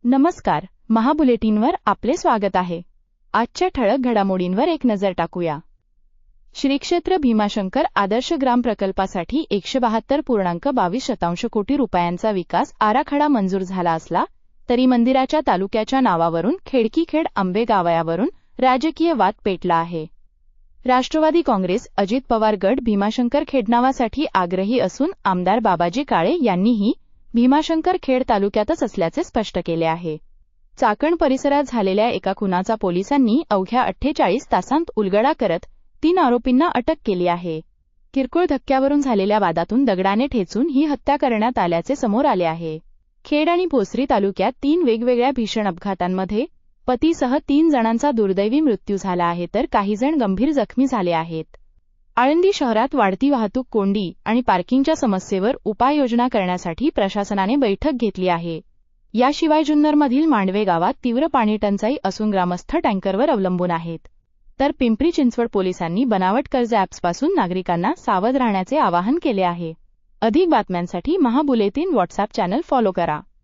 नमस्कार, महाबुलेटिनवर आपले स्वागत आहे. आजच्या ठळक घडामोडींवर एक नजर टाकूया. श्री क्षेत्र भीमाशंकर आदर्श ग्राम प्रकल्पासाठी 172.22 कोटी रुपयांचा विकास आराखडा मंजूर झाला असला तरी मंदिराच्या तालुक्याच्या नावावरून खेडकीखेड आंबे गावावरून राजकीय वाद पेटला आहे. राष्ट्रवादी काँग्रेस अजित पवार गट भीमाशंकर खेड नावासाठी आग्रही असून आमदार बाबाजी काळे यांनीही भीमाशंकर खेड तालुक्यातच असल्याचे स्पष्ट केले आहे. चाकण परिसरात झालेल्या एका खुनाचा पोलिसांनी अवघ्या 48 तासांत उलगडा करत 3 आरोपींना अटक केली आहे. किरकोळ धक्क्यावरून झालेल्या वादातून दगडाने ठेचून ही हत्या करण्यात आल्याचे समोर आले आहे. खेड आणि भोसरी तालुक्यात 3 वेगवेगळ्या भीषण अपघातांमध्ये पतीसह 3 जणांचा दुर्दैवी मृत्यू झाला आहे तर काही जण गंभीर जखमी झाले आहेत. आळंदी शहरात वाढती वाहतूक कोंडी आणि पार्किंगच्या समस्येवर उपाययोजना करण्यासाठी प्रशासनाने बैठक घेतली आहे. याशिवाय जुन्नरमधील मांडवे गावात तीव्र पाणीटंचाई असून ग्रामस्थ टँकरवर अवलंबून आहेत. तर पिंपरी चिंचवड पोलिसांनी बनावट कर्ज ॲप्सपासून नागरिकांना सावध राहण्याचे आवाहन केले आहे. अधिक बातम्यांसाठी महाबुलेटिन व्हॉट्सअॅप चॅनल फॉलो करा.